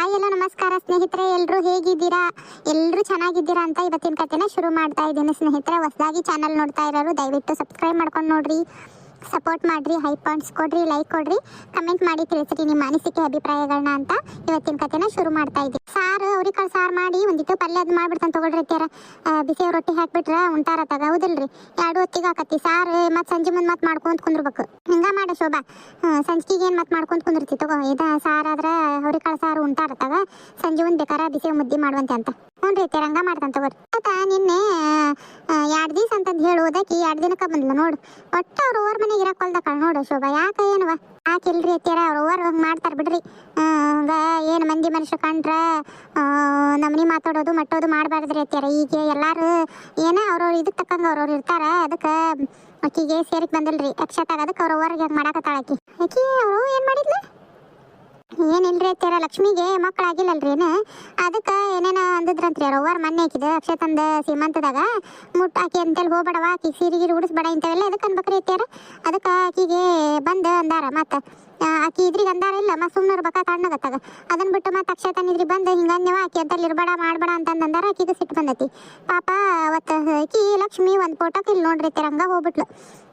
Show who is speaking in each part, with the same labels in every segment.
Speaker 1: Hi ಎಲ್ಲ ನಮಸ್ಕಾರ ಸ್ನೇಹಿತರೆ, ಎಲ್ಲರೂ ಹೇಗಿದ್ದೀರಾ? ಎಲ್ಲರೂ ಚೆನ್ನಾಗಿದ್ದೀರಾ ಅಂತ ಇವತ್ತಿನ ಕಥೆನ ಶುರು ಮಾಡ್ತಾ ಇದ್ದೀನಿ ಸ್ನೇಹಿತರೆ. ಹೊಸದಾಗಿ ಚಾನಲ್ ನೋಡ್ತಾ ಇರೋರು ದಯವಿಟ್ಟು ಸಬ್ಸ್ಕ್ರೈಬ್ ಮಾಡ್ಕೊಂಡು ನೋಡ್ರಿ, ಸಪೋರ್ಟ್ ಮಾಡ್ರಿ, ಹೈ ಪಾಯಿಂಟ್ಸ್ ಕೊಡ್ರಿ, ಲೈಕ್ ಕೊಡ್ರಿ, ಕಮೆಂಟ್ ಮಾಡಿ ತಿಳಿಸ್ರಿ ನಿಮ್ಮ ಅನಿಸಿಕೆ ಅಭಿಪ್ರಾಯಗಳನ್ನ ಅಂತ ಇವತ್ತಿನ ಕಥೆನ ಶುರು ಮಾಡ್ತಾ ಇದ್ದೀನಿ. ಸಾರು ಅವ್ರಿಕಾಳು ಸಾರು ಮಾಡಿ ಒಂದಿಟ್ಟು ಪಲ್ಯ ಅದು ಮಾಡ್ಬಿಡ್ತಾನೆ ತಗೊಳ್ರಿ ಅತ್ಯಾರ. ಬಿಸಿ ರೊಟ್ಟಿ ಹಾಕ್ಬಿಟ್ರೆ ಉಂಟಾರ ತಗ, ಹೌದಿಲ್ರಿ? 2 ಹೊತ್ತಿಗೆ ಆಕತಿ ಸಾರು, ಮತ್ತು ಸಂಜೆ ಮುಂದೆ ಮತ್ತೆ ಮಾಡ್ಕೊಂತ ಕುಂದ್ರಬೇಕು. ಹಿಂಗ ಮಾಡ ಶೋಭಾ, ಸಂಜಿಗೆ ಏನು ಮತ್ತೆ ಮಾಡ್ಕೊಂತ ಕುಂದಿರ್ತಿ ತಗೋ. ಸಾರಾದ್ರೆ ಅವ್ರಿಕಾಳು ಸಾರು ಉಂಟಾರ ತಗ, ಸಂಜೆ ಮುಂದೆ ಬೇಕಾರ ಬಿಸಿ ಮುದ್ದೆ ಮಾಡುವಂತೆ ಅಂತ. ಹ್ಞೂ ರೀ ಅತ್ಯಾರ, ಹಂಗ ಮಾಡ್ತಾನೆ ತಗೋರಿ. ನಿನ್ನೆ 2 ದಿವಸ ಅಂತಂದು ಹೇಳಿ ಓದಕ್ಕೆ 2 ದಿನಕ್ಕೆ ಬಂದ್ಲು ನೋಡು. ಒಟ್ಟು ಅವ್ರ ಓವರ್ ಮನೆಗೆ ಇರಕೊಳ್ದಕ್ಕ ನೋಡು ಶೋಭಾ. ಯಾಕೆ ಏನವ ಯಾಕಿಲ್ರಿ ಅತ್ಯಾರ, ಅವ್ರು ಓವರ್ ಹಂಗೆ ಮಾಡ್ತಾರೆ ಬಿಡ್ರಿ. ಹಂಗ ಏನು ಮಂದಿ ಮನುಷ್ಯ ಕಂಡ್ರೆ ನಮ್ಮನೆ ಮಾತಾಡೋದು ಮಟ್ಟೋದು ಮಾಡಬಾರ್ದ್ರಿ ಅತ್ಯಾರ. ಈಗ ಎಲ್ಲಾರು ಏನೋ ಅವ್ರವ್ರು ಇದಕ್ಕೆ ತಕ್ಕಂಗೆ ಅವ್ರವ್ರು ಇರ್ತಾರೆ. ಅದಕ್ಕೆ ಅಕ್ಕಿಗೆ ಸೇರಿಕ್ ಬಂದಿಲ್ರಿ ಅಕ್ಷತಾಗ, ಅದಕ್ಕೆ ಅವ್ರ ಓವರ್ಗೆ ಹಂಗೆ ಮಾಡಾಕತ್ತಾಳ ಆಕಿ ಅವರು ಏನು ಮಾಡಿದ್ಲು ಏನಿಲ್ರಿ ಅತ್ಯಾರ, ಲಕ್ಷ್ಮಿಗೆ ಮಕ್ಕಳಾಗಿಲ್ಲಲ್ರಿ ಏನು, ಅದಕ್ಕೆ ಏನೇನೋ ಅಂದಿದ್ರಂತ್ರಿ ಅವ್ರ ಮೊನ್ನೆ ಹಾಕಿದ ಅಕ್ಷತಂದ ಸೀಮಂತದಾಗ ಆಕಿ ಅಂತೇಳಿ ಹೋಗ್ಬೇಡವ, ಆಕಿ ಸೀರೆಗಿರಿ ಉಡಿಸ್ಬೇಡ ಇಂಥವೆಲ್ಲ ಅದಕ್ಕೆ ಅನ್ಬೇಕ್ರಿ ಅತ್ಯಾರ. ಅದಕ್ಕೆ ಆಕಿಗೆ ಬಂದು ಅಂದಾರ, ಮತ್ತು ಆಕಿ ಇದ್ರಿಗೆ ಅಂದಾರ ಇಲ್ಲ ಮತ್ತು ಸುಮ್ಮನೆ ಇರ್ಬೇಕಾ ತಣ್ಣಗತ್ತಾಗ. ಅದನ್ನ ಬಿಟ್ಟು ಮತ್ತೆ ಅಕ್ಷತನಿದ್ರಿ ಬಂದು ಹಿಂಗನ್ಯವ ಆಕಿ ಅಂತಲ್ಲಿ ಇರ್ಬೇಡ ಮಾಡಬೇಡ ಅಂತಂದು ಅಂದಾರ. ಆಕಿಗೆ ಸಿಟ್ಟು ಬಂದೈತಿ ಪಾಪ. ಅವತ್ತು ಆಕಿ ಲಕ್ಷ್ಮಿ ಒಂದು ಫೋಟೋಕ್ಕೆ ಇಲ್ಲಿ ನೋಡ್ರಿ ಅತ್ಯಾರ ಹಂಗ ಹೋಗ್ಬಿಟ್ಲು.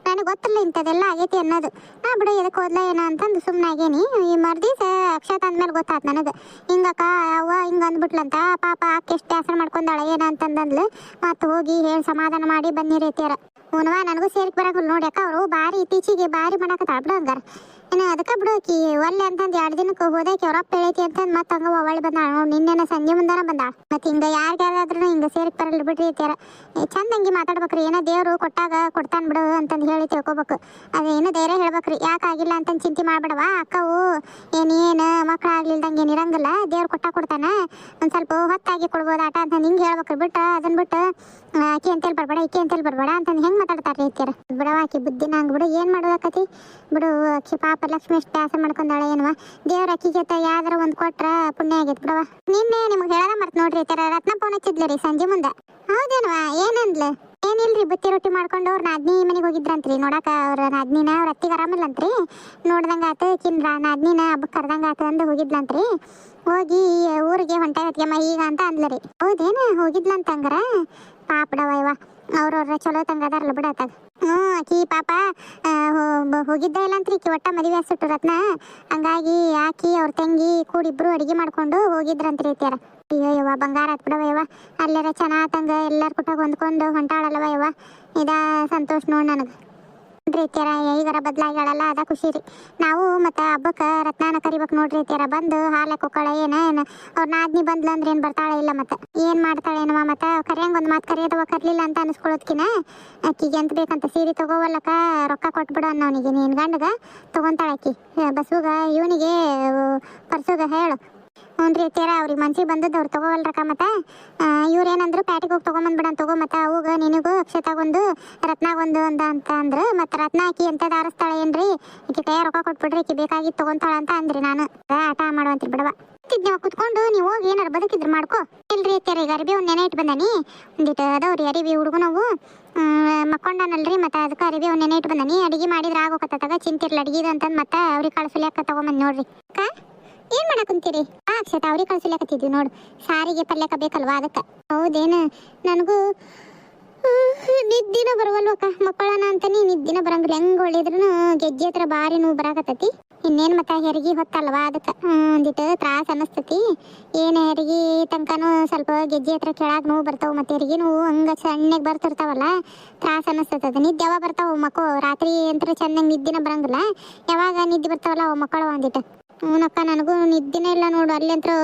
Speaker 1: ನನಗೆ ಗೊತ್ತಿಲ್ಲ ಇಂಥದ್ದೆಲ್ಲ ಆಗೈತಿ ಅನ್ನೋದು. ನಾ ಬಿಡು ಎದಕ್ಕೆ ಹೋದ್ಲ ಏನೋ ಅಂತಂದು ಸುಮ್ಮನೆ ಆಗೇನಿ. ಈ ಮರ್ದಿವ್ಸ ಅಕ್ಷತ ಅಂದ್ಮೇಲೆ ಗೊತ್ತಾಯ್ತು ನನಗೆ, ಹಿಂಗಕ್ಕ ಅವ್ವ ಹಿಂಗೆ ಅಂದ್ಬಿಟ್ಲಂತ. ಪಾಪ ಆಕೆ ಎಷ್ಟು ಆಸರ ಮಾಡ್ಕೊಂಡಾಳ ಏನೋ ಅಂತಂದಂದ್ಲು. ಮತ್ತು ಹೋಗಿ ಹೇಳಿ ಸಮಾಧಾನ ಮಾಡಿ ಬನ್ನಿರಿ ಅತ್ಯಾರ. ಹೂನವಾ ನನಗೂ ಸೇರಿಕೆ ಬರಾಗಲ್ಲ ನೋಡಿ ಅಕ್ಕ. ಅವರು ಭಾರಿ ಇತ್ತೀಚೆಗೆ ಭಾರಿ ಮಾಡಾಕತ್ತಾಳ ಬಿಡು ಹಂಗಾರ. ಇನ್ನು ಅದಕ್ಕೆ ಬಿಡು ಆಕಿ ಒಲ್ಲೆ ಅಂತಂದು 2 ದಿನಕ್ಕೆ ಹೋದಾಕಿ ಅವ್ರಪ್ಪ ಹೇಳೈತಿ ಅಂತಂದು ಮತ್ತೆ ಹಂಗೆ ಒಳ್ಳೆ ಬಂದಾಳ ನೋಡಿ. ನಿನ್ನೆನ ಸಂಜೆ ಮುಂದಾನ ಬಂದಾಳ. ಮತ್ತು ಹಿಂಗೆ ಯಾರಿಗಾದ್ರೂ ಹಿಂಗೆ ಸೇರಿಕೆ ಬರಲ್ಲ ಬಿಡ್ರಿ ಅತ್ಯಾರ. ಚಂದಂಗಿ ಮಾತಾಡ್ಬೇಕ್ರಿ. ಏನೋ ದೇವರು ಕೊಟ್ಟಾಗ ಕೊಡ್ತಾನೆ ಬಿಡು ಅಂತಂದು ಹೇಳಿ ತಿಳ್ಕೊಬೇಕು. ಅದೇನು ಧೈರ್ಯ ಹೇಳ್ಬೇಕ್ರಿ. ಯಾಕಾಗಿಲ್ಲ ಅಂತಂದು ಚಿಂತೆ ಮಾಡ್ಬೇಡವ. ಅಕ್ಕವು ಏನು ಮಕ್ಕಳಾಗ್ಲಿಲ್ದಂಗೆ ಏನು ಇರಂಗಿಲ್ಲ, ದೇವ್ರು ಕೊಡ್ತಾನೆ. ಒಂದು ಸ್ವಲ್ಪ ಹೊತ್ತಾಗಿ ಕೊಡ್ಬೋದು ಆಟ ಅಂತಂದು ಹಿಂಗೆ ಹೇಳ್ಬೇಕ್ರಿ. ಬಿಟ್ಟು ಅದನ್ನ ಬಿಟ್ಟು ಆಕಿ ಅಂತೇಳಿ ಬರ್ಬೇಡ ಈಕಿ ಅಂತೇಳಿ ಬರ್ಬೇಡ ಅಂತಂದು ಹೆಂಗೆ ಮಾತಾಡ್ತಾರೆ ಅತ್ಯಾರ. ಬಿಡವ ಆಕಿ ಬುದ್ಧಿನ ಹಂಗೆ ಬಿಡು, ಏನು ಮಾಡೋದಕ್ಕತಿ ಬಿಡು. ಆಕಿ ಪಾಪ ಲಕ್ಷ್ಮಿ ಎಷ್ಟು ಆಸೆ ಮಾಡ್ಕೊಂಡಾಳ ಏನವ. ದೇವ್ರ ಅಕ್ಕಿಗೆ ಯಾವ್ದಾರ ಒಂದು ಕೊಟ್ರ ಪುಣ್ಯ ಆಗೈತೆ ಬಿಡವ. ನಿನ್ನೆ ನಿಮ್ಗೆ ಹೇಳೋದ ಮರ್ತು ನೋಡ್ರಿ ಅತ್ಯಾರ, ರತ್ನ ಫೋನ್ ಹಚ್ಚಿದ್ಲು ರೀ ಸಂಜೆ ಮುಂದೆ. ಹೌದೇನವ ಏನಂದ್ಲು? ಏನಿಲ್ರಿ ಬುತ್ತಿ ರೊಟ್ಟಿ ಮಾಡ್ಕೊಂಡು ಅವ್ರ ನಾದ್ನಿ ಮನೆಗೆ ಹೋಗಿದ್ರಂತ್ರಿ ನೋಡಕ್ಕೆ. ಅವ್ರ ನಾದ್ನಿನ ಅವ್ರ ಅತ್ತಿಗೆ ಆರಾಮಿಲ್ಲಂತ್ರಿ. ನೋಡ್ದಂಗೆ ಆತು ಕಿನ್ರ ನಾದ್ನಿನ ಹಬ್ಬಕ್ಕೆ ಕರ್ದಂಗೆ ಆತು ಅಂದು ಹೋಗಿದ್ಲಂತ್ರಿ. ಹೋಗಿ ಊರಿಗೆ ಹೊಂಟಾಗತ್ಗೆಮ್ಮ ಈಗ ಅಂತ ಅಂದ್ಲು ರೀ. ಹೌದೇನು ಹೋಗಿದ್ಲಂತ ಹಂಗಾರ? ಪಾಪಡವ ಇವ ಅವ್ರವ್ರ ಚಲೋ ತಂಗ ಅದಾರಲ್ಲ ಬಿಡತ್ತಾಗ. ಆಕಿ ಪಾಪ ಹೋಗಿದ್ದ ಇಲ್ಲಂತ್ರಿ. ಆಕಿ ಒಟ್ಟ ಮದುವೆ ಹಸಿಟ್ಟು ರತ್ನ. ಹಂಗಾಗಿ ಆಕಿ ಅವ್ರ ತಂಗಿ ಕೂಡಿಬ್ರು ಅಡುಗೆ ಮಾಡ್ಕೊಂಡು ಹೋಗಿದ್ರಂತ್ರಿ ಅತ್ಯಾರ. ಅಯ್ಯೋ ಯವ್ವ ಬಂಗಾರ ಆತ್ ಬಿಡವ ಯವ್ವ. ಅಲ್ಲೆರ ಚೆನ್ನಾತಂಗ ಎಲ್ಲರ ಕುಟಾಗ ಹೊಂದ್ಕೊಂಡು ಹೊಂಟಾಳಲ್ಲವ ಯವ್ವ. ಸಂತೋಷ ನೋಡಿ ನನಗೆ ನೋಡ್ರಿ ಅತ್ಯಾರ. ಈಗಾರ ಬದಲಾಗ್ಯಾಳಲ್ಲ ಅದ ಖುಷಿ ರೀ. ನಾವು ಮತ್ತು ಹಬ್ಬಕ್ಕೆ ರತ್ನಾನ ಕರಿಬೇಕು ನೋಡ್ರಿ ಅತ್ಯಾರ. ಬಂದು ಹಾಲಕ್ಕೆ ಹೋಗ್ತಾಳೆ ಏನು ಅವ್ರ ನಾದ್ನಿ ಬಂದ್ಲು ಅಂದ್ರೆ ಏನು ಬರ್ತಾಳೆ ಇಲ್ಲ ಮತ್ತು ಏನು ಮಾಡ್ತಾಳೆ ಏನವ. ಮತ್ತು ಕರಿಯಂಗೆ ಒಂದು ಮಾತು ಕರಿಯೋದವ ಕರ್ಲಿಲ್ಲ ಅಂತ ಅನಿಸ್ಕೊಳ್ಳೋದ್ಕಿನ ಆಕಿಗೆ ಎಂತ ಬೇಕಂತ ಸೀರೆ ತೊಗೋವಲ್ಲಕ್ಕ ರೊಕ್ಕ ಕೊಟ್ಬಿಡು ಅನ್ನೋನಿಗೆ ನೀನು ಗಂಡಗ ತೊಗೊತಾಳೆ ಆಕಿ. ಬಸ್ಸುಗ ಇವನಿಗೆ ಪರ್ಸುಗ ಹೇಳು. ಹ್ಞೂ ರೀ ಅತ್ಯಾರ, ಅವ್ರಿಗೆ ಮನ್ಸಿಗೆ ಬಂದದ್ದು ಅವ್ರು ತೊಗೋವಲ್ರಕ್ಕ. ಮತ್ತು ಇವ್ರು ಏನಂದ್ರು ಪ್ಯಾಟಿಗೆ ಹೋಗಿ ತೊಗೊಂಬಂದ್ಬಿಡ ತಗೋ. ಮತ್ತು ಅವಾಗ ನಿನಗೂ ಅಕ್ಷತಾಗೊಂದು ರತ್ನಾಗೊಂದು ಅಂತ ಅಂದ್ರು. ಮತ್ತು ರತ್ನ ಆಕಿ ಎಂಥದ್ದು ಆರಿಸ್ತಾಳೆ ಏನ್ರಿ, ಆಕಿ ಕೈಯ ರೊಕ್ಕ ಕೊಟ್ಬಿಡ್ರಿ, ಆಕಿ ಬೇಕಾಗಿದ್ದು ತೊಗೊಂತಾಳ ಅಂತ ಅಂದ್ರಿ. ನಾನು ಆಟ ಮಾಡುವಂತ್ರಿ ಬಿಡವ. ನೀವು ಕುತ್ಕೊಂಡು ನೀವು ಹೋಗಿ ಏನಾರು ಬದುಕಿದ್ರು ಮಾಡ್ಕೊ. ಇಲ್ರಿ ಅತ್ಯಾರ ಈಗ ಅರಿಬಿ ಒಂದು ನೆನೆ ಇಟ್ಟು ಬಂದಾನಿ. ಒಂದಿಟ್ಟು ಅದಾವ್ರಿ ಅರಿಬಿ ಹುಡುಗನವು ಮಕ್ಕೊಂಡನಲ್ರಿ. ಮತ್ತು ಅದಕ್ಕೆ ಅರಿಬಿ ಒಂದು ನೆನೆ ಇಟ್ಟು ಬಂದಾನಿ. ಅಡುಗೆ ಮಾಡಿದ್ರೆ ಆಗೋಕತ್ತಾಗ ಚಿಂತಿರ್ಲಿ ಅಡುಗೆದು ಅಂತಂದು ಮತ್ತೆ ಅವ್ರಿಗೆ ಕಳಿಸ್ಲಿಕ್ಕೆ ತೊಗೊಂಬಂದು ನೋಡ್ರಿ. ಅಕ್ಕ ಏನು ಮಾಡಕ್ಕಂತೀರಿ? ಅಕ್ಷತ ಅವ್ರಿಗೆ ಕಳಿಸ್ಲಿಕ್ಕತ್ತಿದ್ವಿ ನೋಡು. ಸಾರಿಗೆ ಪಲ್ಯಕ್ಕ ಬೇಕಲ್ವಾ ಅದಕ್ಕೆ. ಹೌದೇನು? ನನಗೂ ನಿದ್ದಿನ ಬರವಲ್ವಕ್ಕ. ಮಕ್ಕಳನ ಅಂತಾನೆ ನಿದ್ದಿನ ಬರಂಗಿಲ್ಲ. ಹೆಂಗೆ ಒಳ್ಳಿದ್ರು ಗೆಜ್ಜೆ ಹತ್ರ ಭಾರಿ ನೋವು ಬರಾಕತ್ತೈತಿ. ಇನ್ನೇನು ಮತ್ತು ಹೆರಿಗೆ ಹೊತ್ತಲ್ವಾ ಅದಕ್ಕೆ ಒಂದಿಟ್ಟು ತ್ರಾಸ ಅನ್ನಿಸ್ತೈತಿ. ಏನು ಹೆರಿಗೆ ತನಕನೂ ಸ್ವಲ್ಪ ಗೆಜ್ಜೆ ಹತ್ರ ಕೆಳಗೆ ನೋವು ಬರ್ತಾವೆ. ಮತ್ತು ಹೆರಿಗೆ ನೋವು ಹಂಗೆ ಸಣ್ಣಗೆ ಬರ್ತಿರ್ತಾವಲ್ಲ, ತ್ರಾಸ ಅನ್ನಿಸ್ತೈತೆ. ನಿದ್ದೆ ಯಾವಾಗ ಬರ್ತಾವೆ ಮಕ್ಕಳು? ರಾತ್ರಿ ಅಂತ ಚೆನ್ನಾಗಿ ನಿದ್ದಿನ ಬರಂಗಿಲ್ಲ. ಯಾವಾಗ ನಿದ್ದೆ ಬರ್ತಾವಲ್ಲ ಅವು ಮಕ್ಕಳು ಒಂದಿಟ್ಟು. ಹ್ಞೂನಕ್ಕ ನನಗೂ ನಿದ್ದಿನೇ ಇಲ್ಲ ನೋಡು. ಅಲ್ಲಿ ಅಂತೂ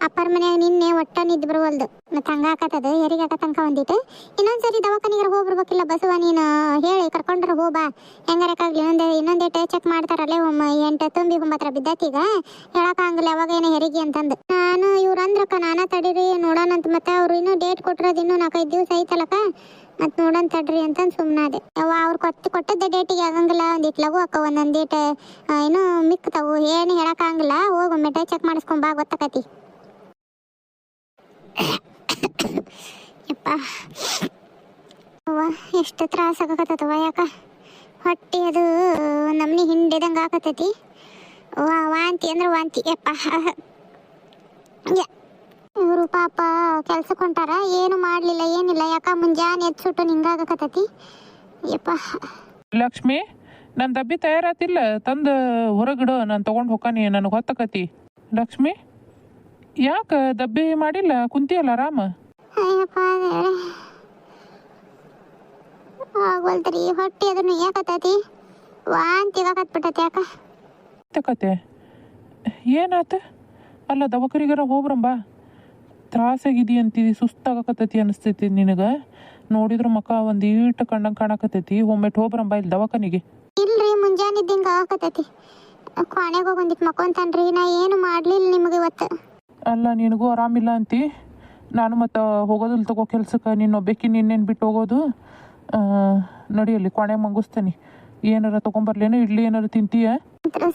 Speaker 1: ಅಪ್ಪರ ಮನ್ಯಾಗ ನಿನ್ನೆ ಒಟ್ಟ ನಿದ್ದೆ ಬರುವಲ್ದು. ಮತ್ತು ಹಂಗೆ ಆಕತ್ತದು ಹೆರಿಗೆ ಆಕತಂಕ ಒಂದಿಟ್ಟು. ಇನ್ನೊಂದ್ಸರಿ ದವಾಖಾನಿಗೆ ಹೋಗ್ಬರ್ಬೇಕಿಲ್ಲ ಬಸವ, ನೀನು ಹೇಳಿ ಕರ್ಕೊಂಡ್ರೆ ಹೋಗ್ಬಾ. ಹೆಂಗಾರಕ್ಕಾಗಲಿ ಇನ್ನೊಂದೇಟು ಚೆಕ್ ಮಾಡ್ತಾರಲ್ಲೇ 8 ತುಂಬಿ 9 ಬಿದ್ದತ್ತೀಗ ಹೇಳೋಕ್ಕಾಗಲ್ಲ ಯಾವಾಗ ಏನೋ ಹೆರಿಗೆ ಅಂತಂದು. ನಾನು ಇವ್ರು ಅಂದ್ರಕ್ಕ ನಾನಾ ತಡೀರಿ ನೋಡೋಣಂತ. ಮತ್ತು ಅವರು ಇನ್ನೂ ಡೇಟ್ ಕೊಟ್ಟಿರೋದು ಇನ್ನೂ 4-5 ದಿವಸ ಐತಲ್ಲಕ್ಕ. ಮತ್ತು ನೋಡೋಣ ತಡ್ರಿ ಅಂತಂದು ಸುಮ್ಮನಾದೆ. ಅವ್ರು ಕೊಟ್ಟದ್ದ ಡೇಟಿಗೆ ಆಗಂಗಿಲ್ಲ. ಒಂದಿಟ್ಟು ಲಘು ಅಕ್ಕ ಒಂದೊಂದು ಡೇಟ್ ಇನ್ನೂ ಮಿಕ್ತಾವು. ಏನು ಹೇಳೋಕ್ಕಾಗಲ್ಲ. ಹೋಗಿ ಒಮ್ಮೆ ಚೆಕ್ ಮಾಡಿಸ್ಕೊಂಬಾ ಗೊತ್ತಾಕತಿ. ಯಪ್ಪ ಅವ್ವ ಎಷ್ಟು ತ್ರಾಸ ಆಗಕತ್ತವ. ಯಾಕ ಹೊಟ್ಟೆ ಅದು ನಮ್ನಿ ಹಿಂಡಿದಂಗೆ ಆಕತ್ತೈತಿ. ವಾಂತಿ ಅಂದ್ರೆ ವಾಂತಿ. ಯಪ್ಪ ಇವರು ಪಾಪ ಕೆಲ್ಸಕ್ಕೆ ಹೊಂಟಾರ, ಏನು ಮಾಡಲಿಲ್ಲ ಏನಿಲ್ಲ. ಯಾಕ ಮುಂಜಾನೆ ಎದ್ದು ಸುಟ್ಟು ಹಿಂಗಾಗಕತ್ತೈತಿ ಯಪ್ಪ.
Speaker 2: ಲಕ್ಷ್ಮಿ, ನನ್ನ ಡಬ್ಬಿ ತಯಾರಾತಿಲ್ಲ, ತಂದು ಹೊರಗಿಡು, ನಾನು ತೊಗೊಂಡು ಹೋಗ್ಕಾನಿ, ನನಗೆ ಹೊತ್ತಕತಿ. ಲಕ್ಷ್ಮಿ, ಯಾಕೆ ಡಬ್ಬಿ ಮಾಡಿಲ್ಲ? ಕುಂತಿಯಲ್ಲ ಆರಾಮ.
Speaker 1: ಅಯ್ಯಪ್ಪ ಆಗೋಲ್ತರಿ, ಹೊಟ್ಟೆ ಅದನ್ನು ಯಾಕತ್ತೈತಿ, ವಾಂತಿ ಆಗತ್ಬಿಟ್ಟೈತಿ. ಯಾಕ
Speaker 2: ಕತೆ ಏನಾತ? ಅಲ್ಲ ದವಾಖಾನಿಗಾರ ಹೋಗ್ರಂಬ. ತ್ರಾಸಾಗಿದೆಯಂತಿದಿ, ಸುಸ್ತಾಗಕತ್ತೈತಿ ಅನಿಸ್ತೈತಿ ನಿನಗೆ. ನೋಡಿದ್ರೆ ಮಕ್ಕ ಒಂದು ಈಟ ಕಣ್ಣಂಗೆ ಕಾಣಕತ್ತೈತಿ. ಒಮ್ಮೆಟ್ಟು ಹೋಗ್ರಂಬ ಇಲ್ಲಿ ದವಾಖಾನಿಗೆ.
Speaker 1: ಇಲ್ರಿ, ಮುಂಜಾನಿದ್ದಿಂಗ ಆಗಕತ್ತೈತಿ. ಕ್ವಾಣೆಗೆ ಹೋಗಿ ಒಂದಿಟ್ಟು ಮಕ್ಕೊಂತಾನ್ರಿ. ನಾ ಏನು ಮಾಡಲಿಲ್ಲ ನಿಮಗೆ ಇವತ್ತು.
Speaker 2: ಅಲ್ಲ ನಿನಗೂ ಆರಾಮಿಲ್ಲ ಅಂತಿ, ನಾನು ಮತ್ತು ಹೋಗೋದಿಲ್ಲ ತಗೋ ಕೆಲ್ಸಕ್ಕೆ. ನೀನೊಬ್ಬಾಕಿ ನಿನ್ನೇನು ಬಿಟ್ಟು ಹೋಗೋದು? ನಡಿಯಲ್ಲಿ ಕ್ವಾಣೆ ಮಂಗಿಸ್ತಾನೆ. ಏನಾರ ತೊಗೊಂಬರ್ಲೇನು? ಇಡ್ಲಿ ಏನಾರು ತಿಂತೀಯ?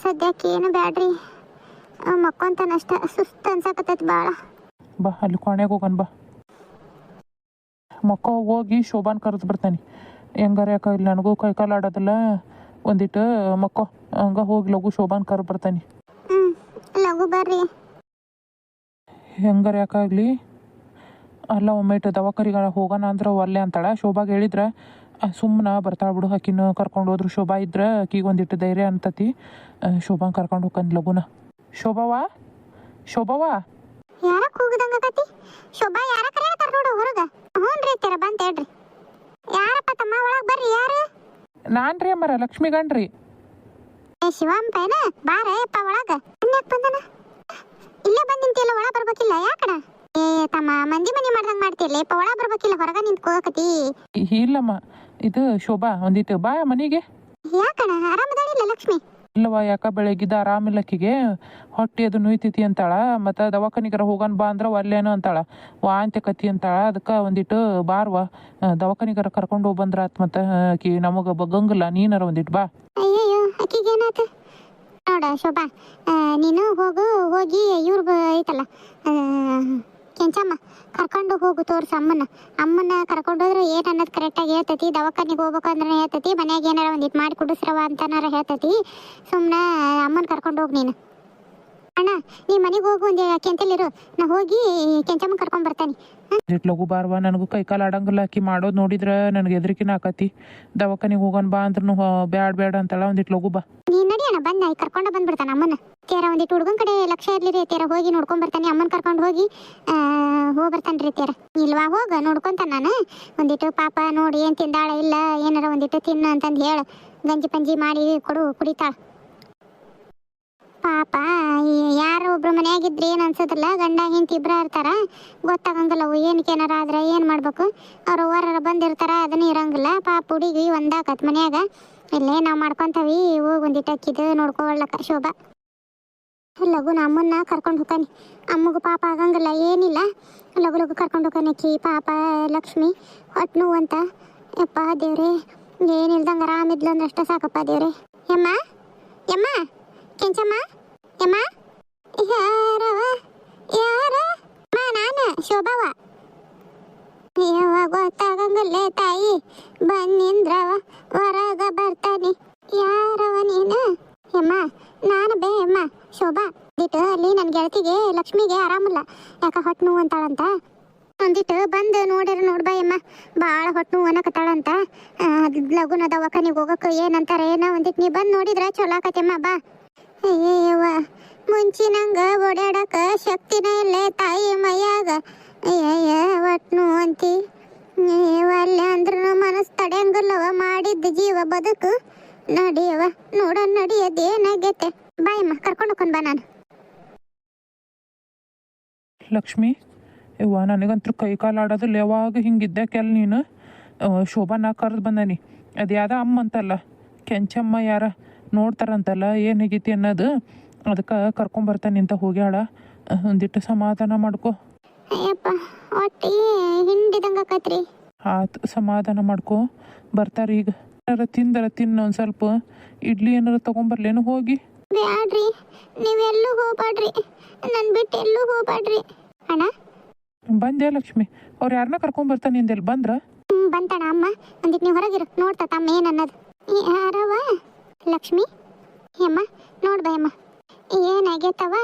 Speaker 1: ಸದ್ಯಕ್ಕೆ ಏನು ಬ್ಯಾಡ್ರಿ, ಮಕ್ಕೊಂತಾನಷ್ಟ. ಸುಸ್ತು ಅನ್ಸಕತ್ತೈತಿ ಭಾಳ.
Speaker 2: ಬಾ ಅಲ್ಲಿ ಕ್ವಾಣೆಗೆ ಹೋಗೋಣ ಬಾ. ಮಕ್ಕ ಹೋಗಿ ಶೋಭಾನ್ ಕರೆದು ಬರ್ತಾನೆ. ಹೆಂಗಾರ ಯಾಕ ಇಲ್ಲಿ ನನಗೂ ಕೈಕಾಲು ಆಡೋದಿಲ್ಲ, ಒಂದಿಟ್ಟು ಮಕ್ಕೋ ಹಂಗ ಹೋಗಿ ಲಘು ಶೋಭಾನ್ ಕರೆದು ಬರ್ತಾನೆ.
Speaker 1: ಲಘು ಬರ್ರಿ.
Speaker 2: ಹೆಂಗಾರ ಯಾಕಾಗಲಿ. ಅಲ್ಲ ಒಮ್ಮೆಟ್ಟು ದವಾಖಾನಿಗೆ ಹೋಗೋಣ ಅಂದ್ರೆ ಒಲ್ಲೆ ಅಂತಾಳ. ಶೋಭಾಗೆ ಹೇಳಿದ್ರೆ ಸುಮ್ಮನೆ ಬರ್ತಾಳೆ ಬಿಡು. ಆಕಿನ ಕರ್ಕೊಂಡು ಹೋದ್ರು ಶೋಭಾ ಇದ್ರೆ ಆಕಿಗೆ ಒಂದಿಟ್ಟು ಧೈರ್ಯ ಅಂತತಿ. ಶೋಭಾನ್ ಕರ್ಕೊಂಡು ಹೋಗ್ತಾನೆ ಲಘುನ. ಶೋಭಾವಾ, ಶೋಭಾವಾ,
Speaker 1: ಯಾರ ಕೂಗದಂಗಕತಿ? ಶೋಭಾ ಯಾರ ಕರೆಯತ್ತಾರ ನೋಡು ಹೊರಗ. ಹ್ಞೂನ್ರಿ ಅತ್ತೆರ ಬಂತ ಹೇಳ್ರಿ. ಯಾರಪ್ಪ ತಮ್ಮ, ಒಳಗೆ ಬರ್ರಿ. ಯಾರು?
Speaker 2: ನಾನ್ ರೀ ಅಮ್ಮರ, ಲಕ್ಷ್ಮಿ ಗಂಡ್ರಿ.
Speaker 1: ಶಿವಾಂಪೇನ? ಬಾರ ಯಪ್ಪ ಒಳಗ. ಅನ್ಯಾಕ್ ಬಂದನ? ಇಲ್ಲೇ ಬಂದ್ ನಿಂತಿಲ್ಲ, ಒಳ ಬರ್ಬೇಕಿಲ್ಲ? ಯಾಕಡ? ಏ ತಮ್ಮ, ಮಂದಿ ಮನಿ ಮಾಡ್ದಂಗ ಮಾಡ್ತಿರ್ಲಿ ಯಪ್ಪ, ಒಳ ಬರ್ಬೇಕಿಲ್ಲ, ಹೊರಗ ನಿಂತ್ಕೋಕತಿ.
Speaker 2: ಇಲ್ಲಮ್ಮ, ಇದು ಶೋಭಾ ಒಂದಿಟ್ಟು ಬಾ ಮನೆಗೆ.
Speaker 1: ಯಾಕಣ? ಆರಾಮದಾಳಿಲ್ಲ ಲಕ್ಷ್ಮಿ?
Speaker 2: ಇಲ್ಲವ, ಯಾಕ ಬೆಳಗಿದ್ದ ಆರಾಮಿಲ್ಲಕ್ಕಿಗೆ, ಹೊಟ್ಟೆ ಅದು ನುಯ್ತೈತಿ ಅಂತಾಳ. ಮತ್ತು ದವಾಖಾನಿಗಾರ ಹೋಗೋಣ ಬಾ ಅಂದ್ರೆ ಒಲ್ಲೇನು ಅಂತಾಳ, ವಾಂತಿ ಕತಿ ಅಂತಾಳ. ಅದಕ್ಕೆ ಒಂದಿಟ್ಟು ಬಾರ್ವ ದವಾಖಾನಿಗಾರ ಕರ್ಕೊಂಡು ಹೋಗಿ ಬಂದ್ರ ಆತ್. ಮತ್ತು ಆಕಿ ನಮಗೆ ಬಗ್ಗಂಗಿಲ್ಲ, ನೀನಾರ ಒಂದಿಟ್ಟು ಬಾ.
Speaker 1: ಅಯ್ಯಯ್ಯೋ, ಆಕಿಗೆ ಏನಾಯ್ತು ನೋಡ ಶೋಭಾ, ನೀನು ಹೋಗಿ ಇವ್ರಿಗೆ ಐತಲ್ಲ ಕೆಂಚಮ್ಮ, ಕರ್ಕೊಂಡು ಹೋಗು ತೋರ್ಸು ಅಮ್ಮನ ಕರ್ಕೊಂಡೋದ್ರೆ ಏನು ಅನ್ನೋದು ಕರೆಕ್ಟಾಗಿ ಹೇಳ್ತೈತಿ. ದವಾಖಾನಿಗೆ ಹೋಗ್ಬೇಕು ಅಂದ್ರೆ ಹೇಳ್ತೈತಿ, ಮನ್ಯಾಗ ಏನಾರ ಒಂದಿಟ್ಟು ಮಾಡಿ ಕುಡಿಸ್ರವ ಅಂತನಾರ ಹೇಳ್ತೈತಿ. ಸುಮ್ಮನೆ ಅಮ್ಮನ ಕರ್ಕೊಂಡು ಹೋಗಿ ನೀನು. ಅಣ್ಣ, ನೀ ಮನೆಗೆ ಹೋಗು, ಒಂದು ಕೆಂತಲ್ಲಿರು, ನಾ ಹೋಗಿ ಕೆಂಚಮ್ಮ ಕರ್ಕೊಂಡು ಬರ್ತಾನೆ.
Speaker 2: ಲಘು ಬಾರ್ವ, ನನಗೂ ಕೈಕಾಲು ಆಡಂಗಿಲ್ಲ. ಆಕಿ ಮಾಡೋದು ನೋಡಿದ್ರೆ ನನಗೆ ಹೆದರಿಕಿನ ಆಕತಿ. ದವಾಖಾನಿಗೆ ಹೋಗೋಣ ಬಾ ಅಂದ್ರೂ ಬ್ಯಾಡ ಅಂತಾಳ. ಒಂದಿಟ್ಟು ಲಘು ಬಾ.
Speaker 1: ನೀ ನಡಿ ಅಣ್ಣ, ಬಂದ ಕರ್ಕೊಂಡು ಬಂದ್ಬಿಡ್ತಾನೆ ಅಮ್ಮನ. ತೇರ ಒಂದಿಟ್ಟು ಹುಡುಗನ ಕಡೆ ಲಕ್ಷ್ಯ ಇರ್ಲಿರಿ. ತೇರ ಹೋಗಿ ನೋಡ್ಕೊಂಡ್ ಬರ್ತಾನೆ, ಅಮ್ಮನ ಕರ್ಕೊಂಡು ಹೋಗಿ ಬರ್ತಾನೆ ರೀ. ತೇರ ಇಲ್ವಾ, ಹೋಗ ನೋಡ್ಕೊಂತಾನ. ನಾನು ಒಂದಿಟ್ಟು ಪಾಪ ನೋಡಿ ಏನು ತಿಂದಾಳ ಇಲ್ಲ, ಏನಾರ ಒಂದಿಟ್ಟು ತಿನ್ನು ಅಂತಂದು ಹೇಳ, ಗಂಜಿ ಪಂಜಿ ಮಾಡಿ ಕೊಡು, ಕುಡಿತಾಳ. ಪಾಪ ಯಾರೋ ಒಬ್ರು ಮನೆಯಾಗಿದ್ರೆ ಏನು ಅನ್ಸೋದಿಲ್ಲ, ಗಂಡ ಹೆಂಡತಿ ಇಬ್ಬರ ಇರ್ತಾರ, ಗೊತ್ತಾಗಂಗಿಲ್ಲ ಅವು ಏನಕ್ಕೆ ಏನಾರ ಆದ್ರೆ ಏನು ಮಾಡ್ಬೇಕು. ಅವ್ರು ಹೊರ ಬಂದಿರ್ತಾರ, ಅದನ್ನ ಇರಂಗಿಲ್ಲ. ಪಾಪ ಹುಡುಗಿ ಒಂದಾಕತ್ ಮನ್ಯಾಗ. ಇಲ್ಲೇ ನಾವು ಮಾಡ್ಕೊತೀವಿ, ಹೋಗಿ ಒಂದಿಟ್ಟು ಅಕ್ಕಿದು ನೋಡ್ಕೊಳ್ಳಕ್ಕ ಶೋಭಾ. ಲಘುನ ಅಮ್ಮನ್ನ ಕರ್ಕೊಂಡು ಹೋಗ್ತಾನೆ. ಅಮ್ಮಗೂ ಪಾಪ ಆಗಂಗಿಲ್ಲ ಏನಿಲ್ಲ, ಲಘು ಕರ್ಕೊಂಡು ಹೋಗ್ತಾನೆ. ಅಕ್ಕಿ ಪಾಪ ಲಕ್ಷ್ಮಿ ಹೊಟ್ಟೆ ನೋವು ಅಂತ. ಯಪ್ಪ ದೇವ್ರೆ, ಏನಿಲ್ದಂಗೆ ಆರಾಮಿದ್ಲು ಅಂದ್ರೆ ಅಷ್ಟ ಸಾಕಪ್ಪ ದೇವ್ರೆ. ಯಮ್ಮ ಯಮ್ಮ, ಕೆಂಚಮ್ಮ, ಯಮ್ಮ, ಯಾರವ ಯಾರ? ನಾನು ಶೋಭಾವ. ಯಾವಾಗ ಗೊತ್ತಾಗಂಗಲ್ಲೇ ತಾಯಿ, ಬಂದಿಂದ್ರವ ಹೊರಗ ಬರ್ತಾನೆ. ಯಾರವ ನೀನು? ಯಮ್ಮ ನಾನು ಬೇ ಯಮ್ಮ ಶೋಭಾ. ಒಂದಿಟ್ಟು ಅಲ್ಲಿ ನನ್ನ ಗೆಳತಿಗೆ ಲಕ್ಷ್ಮಿಗೆ ಆರಾಮಿಲ್ಲ, ಯಾಕ ಹೊಟ್ಟೆ ನೋವು ಅಂತಾಳಂತ. ಒಂದಿಟ್ಟು ಬಂದು ನೋಡ್ಬಾ ಯಮ್ಮ, ಭಾಳ ಹೊಟ್ಟೆ ನೋವು ಅನ್ನಕತ್ತಾಳಂತ. ಲಘುನ ದವಾಖಾನಿಗೆ ಹೋಗಕ್ಕೆ ಏನಂತಾರ ಏನೋ, ಒಂದಿಟ್ಟು ನೀ ಬಂದು ನೋಡಿದ್ರೆ ಚಲೋ ಆಕತ್ತಮ್ಮ. ಬಾ. ಅಯ್ಯವ್ವ, ಮುಂಚಿನಂಗ ಓಡಾಡಕ ಶಕ್ತಿನ ಇಲ್ಲೇ ತಾಯಿ ಮೈಯಾಗ. ಅಯ್ಯಯ್ಯ ಹೊಟ್ಟೆ ನೋವು ಅಂತಿ, ಅಲ್ಲೇ ಅಂದ್ರೂ ಮನಸ್ಸು ತಡೆಯಂಗಿಲ್ಲವ, ಮಾಡಿದ್ದ ಜೀವ ಬದುಕು. ನಡಿಯವ ನೋಡ, ನಡಿಯದೇನಾಗೈತೆ. ಬಾಯಮ್ಮ, ಕರ್ಕೊಂಡು ಹೋಗ್ಕೊಂಡು ಬಾ. ನಾನು
Speaker 2: ಲಕ್ಷ್ಮಿ, ಯವ್ವ ನನಗಂತೂ ಕೈಕಾಲು ಆಡೋದಿಲ್ಲ. ಯಾವಾಗ ಹಿಂಗಿದ್ದಕ್ಕೆಲ್ಲ ನೀನು ಶೋಭಾನ ಕರೆದು ಬಂದಾನಿ. ಅದು ಯಾವ್ದ ಅಮ್ಮ ಅಂತಲ್ಲ, ಕೆಂಚಮ್ಮ ಯಾರ ನೋಡ್ತಾರಂತಲ್ಲ ಏನು ಹೇಗೈತಿ ಅನ್ನೋದು. ಅದಕ್ಕೆ ಕರ್ಕೊಂಬರ್ತಾನೆ ಅಂತ ಹೋಗ್ಯಾಳ. ಒಂದಿಟ್ಟು ಸಮಾಧಾನ ಮಾಡ್ಕೊ.
Speaker 1: ಅಯ್ಯಪ್ಪ, ಹೊಟ್ಟಿ ಹಿಂಡಿದಂಗೆ ಆಕತ್ರಿ.
Speaker 2: ಆತು, ಸಮಾಧಾನ ಮಾಡ್ಕೊ. ಬರ್ತಾರೆ ಈಗ. ಏನಾರ ತಿನ್ನು, ಒಂದು ಸ್ವಲ್ಪ ಇಡ್ಲಿ ಏನಾರ ತೊಗೊಂಬರ್ಲೇನು ಹೋಗಿ?
Speaker 1: ಬ್ಯಾಡ್ರಿ, ನೀವೆಲ್ಲೂ ಹೋಗ್ಬೇಡ್ರಿ, ನನ್ನ ಬಿಟ್ಟು ಎಲ್ಲೂ ಹೋಗ್ಬೇಡ್ರಿ. ಅಣ್ಣ
Speaker 2: ಬಂದೆ ಲಕ್ಷ್ಮಿ, ಅವ್ರು ಯಾರನ್ನ ಕರ್ಕೊಂಬರ್ತಾನೆ ಇಂದೆಲ್ಲಿ ಬಂದ್ರ?
Speaker 1: ಬಂತಣ್ಣ ಅಮ್ಮ. ಒಂದಿಟ್ಟು ನೀವು ಹೊರಗಿರು, ನೋಡ್ತಾ ತಮ್ಮ ಏನು ಅನ್ನೋದು. ಯಾರವ? ಲಕ್ಷ್ಮಿ ಯಮ್ಮ, ನೋಡ್ಬಯಮ್ಮ ಏನಾಗೈತವ?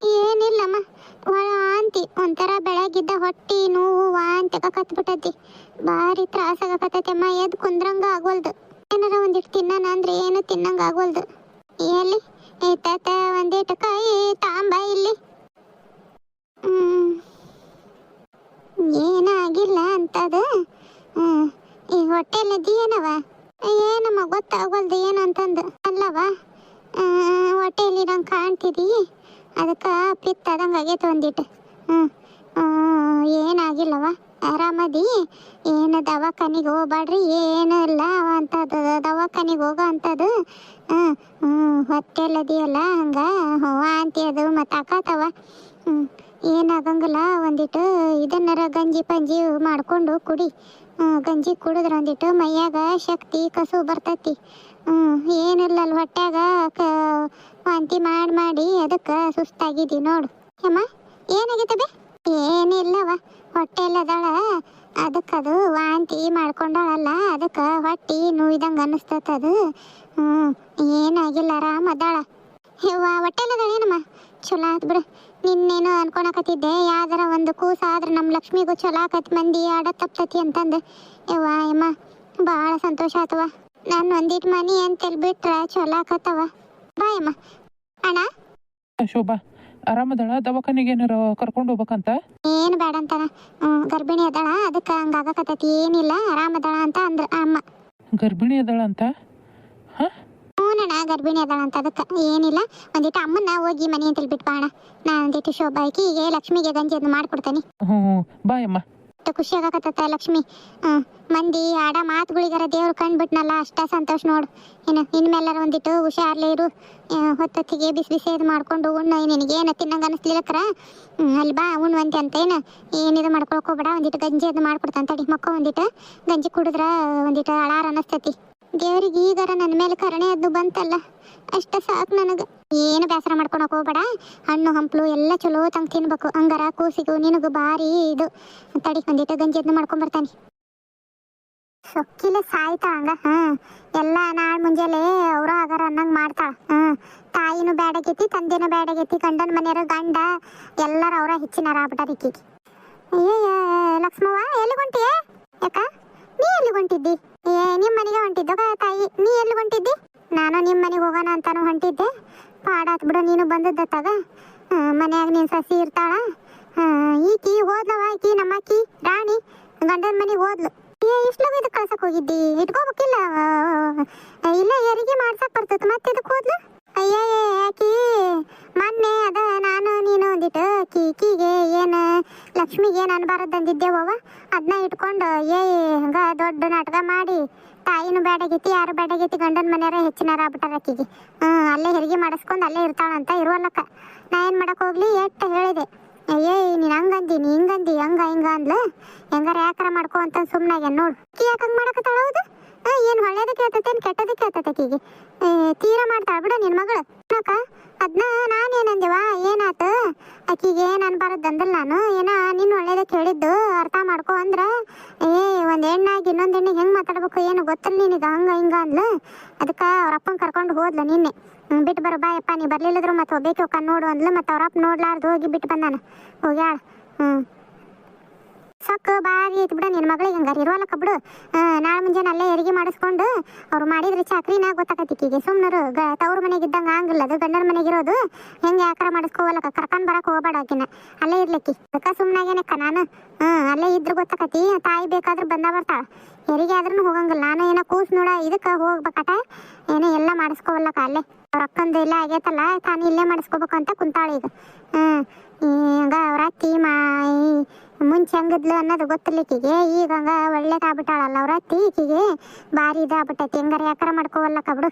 Speaker 1: ಏನಿಲ್ಲಮ್ಮ, ವಾಂತಿ ಒಂಥರ ಬೆಳಗಿದ್ದ ಹೊಟ್ಟಿ ನೋವು ವಾಂತಿ ಕತ್ಬಿಟ್ಟತಿ. ಭಾರಿ ತ್ರಾಸ ಆಗಕತ್ತೈತಮ್ಮ. ಎದ್ದು ಕುಂದ್ರಂಗ ಆಗೋಲ್ದು. ಏನಾರ ಒಂದಿಟ್ಟು ತಿನ್ನಣ ಅಂದ್ರೆ ಏನು ತಿನ್ನಂಗ ಆಗೋಲ್ದು. ಎಲ್ಲಿ ತಾತ ಒಂದಿಟ್ಟು ಕಾಯಿ ತಾಂಬ ಇಲ್ಲಿ. ಏನಾಗಿಲ್ಲ ಅಂತದ. ಈ ಹೊಟ್ಟೆಲದಿ ಏನವ ಏನಮ್ಮ ಗೊತ್ತಾಗೋಲ್ದು ಏನು ಅಂತಂದು ಅಲ್ಲವ. ಹೊಟ್ಟೆಯಲ್ಲಿ ನಂಗೆ ಕಾಣ್ತಿದಿ, ಅದಕ್ಕೆ ಪಿತ್ತ ಆದಂಗೆ ಆಗೈತೆ ಒಂದಿಟ್ಟು. ಏನಾಗಿಲ್ಲವ, ಆರಾಮದಿ. ಏನು ದವಾಖಾನಿಗೆ ಹೋಗ್ಬೇಡ್ರಿ, ಏನೂ ಇಲ್ಲ ಅಂತದ್ದು ದವಾಖಾನಿಗೆ ಹೋಗೋ ಅಂಥದ್ದು. ಹೊಟ್ಟೆಲ್ಲದಿಯಲ್ಲ ಹಂಗೆ ವಾಂತಿ ಅದು ಮತ್ತು ಆಕಾತವ. ಏನಾಗಂಗಿಲ್ಲ, ಒಂದಿಟ್ಟು ಇದನ್ನಾರ ಗಂಜಿ ಪಂಜಿ ಮಾಡಿಕೊಂಡು ಕುಡಿ. ಗಂಜಿ ಕುಡಿದ್ರೆ ಒಂದಿಟ್ಟು ಮೈಯಾಗ ಶಕ್ತಿ ಕಸು ಬರ್ತೈತಿ. ಏನಿಲ್ಲ ಅಲ್ಲಿ ಹೊಟ್ಯಾಗ ವಾಂತಿ ಮಾಡಿ ಅದಕ್ಕೆ ಸುಸ್ತಾಗಿದ್ದಿ ನೋಡು. ಅಮ್ಮ ಏನಾಗೈತೆ ಬೇ? ಏನಿಲ್ಲವ, ಹೊಟ್ಟೆ ಎಲ್ಲದಾಳ, ಅದಕ್ಕದು ವಾಂತಿ ಮಾಡ್ಕೊಂಡಾಳಲ್ಲ, ಅದಕ್ಕೆ ಹೊಟ್ಟೆ ನೋಯ್ದಂಗೆ ಅನ್ನಿಸ್ತದ. ಏನಾಗಿಲ್ಲ, ಆರಾಮ ಅದಾಳ. ಹೊಟ್ಟೆ ಎಲ್ಲದಾಳ ಏನಮ್ಮ? ಚಲೋ ಆತ್ ಬಿಡು. ನಿನ್ನೇನು ಅನ್ಕೊಳಕತ್ತಿದ್ದೆ, ಯಾವ್ದಾರ ಒಂದು ಕೂಸ ಆದ್ರೆ ನಮ್ಮ ಲಕ್ಷ್ಮಿಗೂ ಚಲೋ ಆಕತಿ, ಮಂದಿ ಆಡ ತಪ್ತತಿ ಅಂತಂದು. ಯಮ್ಮ ಭಾಳ ಸಂತೋಷ ಆತವ. ನಾನು ಒಂದಿಟ್ಟು ಮನಿ ಅಂತೇಳಿ ಬಿಟ್ರೆ ಚಲೋ ಆಕತ್ತವ. ಬಾಯಮ್ಮ. ಅಣ್ಣ
Speaker 2: ಶೋಭಾ ಆರಾಮದಳ? ದವಾಖಾನಿಗೆ ಏನಾರ ಕರ್ಕೊಂಡು ಹೋಗ್ಬೇಕಂತ?
Speaker 1: ಏನು ಬೇಡ ಅಂತಾನ, ಗರ್ಭಿಣಿ ಅದಾಳ, ಅದಕ್ಕೆ ಹಂಗಾಗಕತ್ತೈತಿ. ಏನಿಲ್ಲ, ಆರಾಮದಾಳ ಅಂತ ಅಂದ್ರ ಅಮ್ಮ.
Speaker 2: ಗರ್ಭಿಣಿ ಅದಾಳ ಅಂತ? ಹಾಂ
Speaker 1: ಹ್ಞೂನಣ್ಣ, ಗರ್ಭಿಣಿ ಅದಾಳ ಅಂತ. ಅದಕ್ಕೆ ಏನಿಲ್ಲ, ಒಂದಿಟ್ಟು ಅಮ್ಮನ್ನ ಹೋಗಿ ಮನೆ ಅಂತೇಳಿ ಬಿಟ್ಟು ಬಾಣ. ನಾನು ಒಂದಿಟ್ಟು ಶೋಭಾಕಿಗೆ ಲಕ್ಷ್ಮಿಗೆ ಗಂಜಿ ಅದನ್ನ ಮಾಡ್ಕೊಡ್ತೇನೆ.
Speaker 2: ಹ್ಞೂ ಬಾಯಮ್ಮ.
Speaker 1: ಖುಷಿ ಆಗಕತ್ತ ಲಕ್ಷ್ಮಿ. ಮಂದಿ ಆಡ ಮಾತುಗಳಿಗಾರ ದೇವ್ರು ಕಂಡ್ಬಿಟ್ನಲ್ಲ, ಅಷ್ಟ ಸಂತೋಷ ನೋಡು. ಇನ್ಮೇಲಾರ ಒಂದಿಟ್ಟು ಹುಷಾರ್ಲೇ ಇರು. ಹೊತ್ತೊತ್ತಿಗೆ ಬಿಸಿ ಬಿಸಿ ಇದು ಮಾಡ್ಕೊಂಡು ಉಣ್ಣು. ನಿನಗೇನು ತಿನ್ನಂಗೆ ಅನ್ನಿಸ್ಲಿಲ್ಲಕ್ರ ಅಲ್ಲಿ ಬಾ ಉಣ್ಣುವಂತೆ ಅಂತ. ಏನಿದು ಮಾಡ್ಕೊಳಕ್ ಹೋಗ್ಬೇಡ, ಒಂದಿಟ್ಟು ಗಂಜಿ ಅದು ಮಾಡ್ಕೊಡ್ತಾನೆ ತಡಿ. ಮಕ್ಕ ಒಂದಿಟ್ಟು ಗಂಜಿ ಕುಡಿದ್ರ ಒಂದಿಟ್ಟು ಅಳಾರ ಅನ್ನಿಸ್ತೈತಿ. ದೇವ್ರಿಗೆ ಈಗಾರ ನನ್ನ ಮೇಲೆ ಕರುಣೆ ಅದು ಬಂತಲ್ಲ, ಅಷ್ಟ ಸಾಕು ನನಗೆ. ಏನು ಬೇಸರ ಮಾಡ್ಕೊಳಕ್ ಹೋಗ್ಬೇಡ. ಹಣ್ಣು ಹಂಪ್ಲು ಎಲ್ಲ ಚಲೋ ತಂಗೆ ತಿನ್ಬೇಕು. ಹಂಗಾರ ಕೂಸಿಗೂ ನಿನಗೂ ಭಾರಿ ಇದು. ತಡಿ ಒಂದಿಟ್ಟು ಗಂಜಿ ಅದನ್ನ ಮಾಡ್ಕೊಂಬರ್ತಾನೆ. ಸೊಕ್ಕಿಲ್ಲ ಸಾಯ್ತಾ ಹಂಗ. ಎಲ್ಲ ನಾಳೆ ಮುಂಜಾನೆ ಅವರು ಆಗಾರ ಅನ್ನಂಗೆ ಮಾಡ್ತಾಳ. ತಾಯಿನೂ ಬ್ಯಾಡಾಗೈತಿ, ತಂದೆನೂ ಬ್ಯಾಡಾಗೈತಿ, ಗಂಡನ ಮನೆಯವರು ಗಂಡ ಎಲ್ಲರೂ ಅವರ ಹೆಚ್ಚಿನಾರ ಆಗ್ಬಿಟ್ಟಾರ ಈಕಿಗೆ. ಅಯ್ಯಯ್ಯ ಲಕ್ಷ್ಮವ್ವ, ಎಲ್ಲಿಗೆ ಹೊಂಟಿಯೇ? ಯಾಕ ನೀ ಎಲ್ಲಿಗೆ ಹೊಂಟಿದ್ದಿ? ನಿಮ್ಮ ಮನೆಗೆ ಹೊಂಟಿದ್ದ ತಾಯಿ, ನೀ ಎಲ್ಲಿಗೆ ಹೊಂಟಿದ್ದಿ? ನಾನು ನಿಮ್ಮ ಮನೆಗೆ ಹೋಗೋಣ ಅಂತಾನು ಹೊಂಟಿದ್ದೆ. ಪಾಡಾತ್ ಬಿಡು, ನೀನು ಬಂದದ್ದಾಗ. ಮನ್ಯಾಗ ನೀನು ಸಸಿ ಇರ್ತಾಳ. ಈಕಿ ಹೋದ್ಲವ, ಈಕಿ ನಮ್ಮಕ್ಕಿ ರಾಣಿ ಗಂಡನ ಮನೆಗೆ ಹೋದ್ಲು. ಇಷ್ಟಲಾಗ ಇದಕ್ಕೆ ಕಳ್ಸಕ್ ಹೋಗಿದ್ದಿ? ಇಟ್ಕೋಬೇಕಿಲ್ಲ, ಇಲ್ಲ ಹೆರಿಗೆ ಮಾಡ್ಸಕ್ ಬರ್ತೈತೆ, ಮತ್ತೆ ಇದಕ್ಕೆ ಹೋದ್ಲು. ಅಯ್ಯೇ ಆಕಿ ಮೊನ್ನೆ ಅದ ನಾನು ನೀನು ಒಂದಿಟ್ಟು ಕೀಕಿಗೆ ಏನು ಲಕ್ಷ್ಮಿಗೆ ಏನು ಅನ್ಬಾರದು ಅಂದಿದ್ದೇವವ, ಅದನ್ನ ಇಟ್ಕೊಂಡು ಹಂಗ ದೊಡ್ಡ ನಾಟಕ ಮಾಡಿ ತಾಯಿನೂ ಬೇಡಾಗೈತಿ, ಯಾರು ಬೇಡಾಗೈತಿ, ಗಂಡನ ಮನೆಯವ್ರ ಹೆಚ್ಚಿನಾರ ಆಗ್ಬಿಟ್ಟಾರ ಆಕಿಗೆ. ಅಲ್ಲೇ ಹೆರಿಗೆ ಮಾಡಿಸ್ಕೊಂಡು ಅಲ್ಲೇ ಇರ್ತಾಳಂತ. ಇರುವಲ್ಲಕ್ಕ ನಾ ಏನು ಮಾಡಕ್ಕೆ ಹೋಗ್ಲಿ, ಎಷ್ಟು ಹೇಳಿದೆ. ಅಯ್ಯೇ ನೀನು ಹಂಗಂದಿ, ನೀ ಹಿಂಗಂದಿ, ಹಂಗ ಹಿಂಗ ಅಂದ್ಲು. ಹೆಂಗಾರ ಯಾಕಾರ ಮಾಡ್ಕೊ ಅಂತ ಸುಮ್ಮನಾಗೆ ನೋಡು. ಕಿ ಯಾಕೆ ಹಂಗೆ ಮಾಡಕತ್ತಾಳ? ಹೌದು, ಏನು ಒಳ್ಳೇದು ಕೇಳ್ತೈತೇನು ಕೆಟ್ಟದ್ದು ಕೇಳ್ತೈತೆ ಆಕಿಗೆ? ತೀರ ಮಾಡ್ತಾಳ ಬಿಡು ನಿನ್ನ ಮಗಳು. ಅಕ್ಕ ಅದನ್ನ ನಾನೇನಂದೇವ, ಏನಾತು ಆಕಿಗೆ ಏನು ಅನ್ಬಾರದು ಅಂದಲ್ಲ ನಾನು. ಏನೋ ನಿನ್ನ ಒಳ್ಳೇದ ಕೇಳಿದ್ದು ಅರ್ಥ ಮಾಡ್ಕೊ ಅಂದ್ರೆ, ಒಂದು ಹೆಣ್ಣಾಗಿ ಇನ್ನೊಂದು ಹೆಣ್ಣಿಗೆ ಹೆಂಗೆ ಮಾತಾಡ್ಬೇಕು ಏನು ಗೊತ್ತಲ್ಲ ನಿನಗೆ, ಹಂಗ ಹಿಂಗ ಅಂದ್ಲು. ಅದಕ್ಕೆ ಅವ್ರ ಅಪ್ಪನ ಕರ್ಕೊಂಡು ಹೋದ್ಲು ನಿನ್ನೆ. ಬಿಟ್ಟು ಬರೋ ಬಾಯಪ್ಪ, ನೀ ಬರ್ಲಿಲ್ಲದ್ರು ಮತ್ತೆ ಒಬ್ಬೇಕಿ ಹೋಗ ನೋಡು ಅಂದ್ಲು. ಮತ್ತು ಅವ್ರ ಅಪ್ಪ ನೋಡ್ಲಾರ್ದು ಹೋಗಿ ಬಿಟ್ಟು ಬಂದಾನ. ಹೋಗ್ಯಾಳ. ಸೊಕ್ಕು ಭಾರಿ ಐತಿ ಬಿಡ ನಿನ್ನ ಮಗಳಿಗೆ. ಹಂಗಾರೆ ಇರುವಲ್ಲಕ್ಕ ಬಿಡು. ನಾಳೆ ಮುಂಜಾನೆ ಅಲ್ಲೇ ಹೆರಿಗೆ ಮಾಡಿಸ್ಕೊಂಡು ಅವ್ರು ಮಾಡಿದ್ರೆ ಚಾಕ್ರಿನ ಗೊತ್ತಾಕತಿಕ್ಕಿಗೆ. ಸುಮ್ಮನರು ತವ್ರ ಮನೆಗೆ ಇದ್ದಂಗೆ ಹಂಗಿಲ್ಲ, ಅದು ಗಂಡನ ಮನೆಗಿರೋದು. ಹೆಂಗೆ ಯಾಕಾರ ಮಾಡಿಸ್ಕೋವಲ್ಲಕ್ಕ, ಕರ್ಕೊಂಡು ಬರಕ್ಕೆ ಹೋಗ್ಬೇಡ ಆಕಿನ, ಅಲ್ಲೇ ಇರ್ಲಿಕ್ಕಿ. ಅದಕ್ಕೆ ಸುಮ್ಮನಾಗೇನಕ್ಕ ನಾನು. ಅಲ್ಲೇ ಇದ್ರೆ ಗೊತ್ತಾಕತಿ, ತಾಯಿ ಬೇಕಾದ್ರೆ ಬರ್ತಾಳ. ಹೆರಿಗೆ ಆದ್ರೂ ಹೋಗಂಗಿಲ್ಲ. ನಾನು ಏನೋ ಕೂಸು ನೋಡ ಇದಕ್ಕೆ ಹೋಗ್ಬೇಕಟ, ಏನೋ ಎಲ್ಲ ಮಾಡಿಸ್ಕೋವಲ್ಲಕ್ಕ ಅಲ್ಲೇ. ಅವ್ರ ಅಕ್ಕಂದು ಎಲ್ಲ ಆಗೈತಲ್ಲ, ತಾನು ಇಲ್ಲೇ ಮಾಡಿಸ್ಕೋಬೇಕು ಅಂತ ಕುಂತಾಳ ಈಗ. ಹಂಗ ಅವ್ರ ಅತ್ತಿ ಮುಂಚೆ ಹಂಗಿದ್ಲು ಅನ್ನೋದು ಗೊತ್ತಿರ್ಲಿಕ್ಕಿಗೆ. ಈಗ ಹಂಗ ಒಳ್ಳೇದಾಗ್ಬಿಟ್ಟಾಳಲ್ಲ ಅವ್ರ ಅತ್ತಿ, ಈಕಿಗೆ ಭಾರಿ ಇದಾಗ್ಬಿಟ್ಟೈತಿ. ಹೆಂಗಾರ ಯಾಕಾರ ಮಾಡ್ಕೋವಲ್ಲಕ್ಕ ಬಿಡು.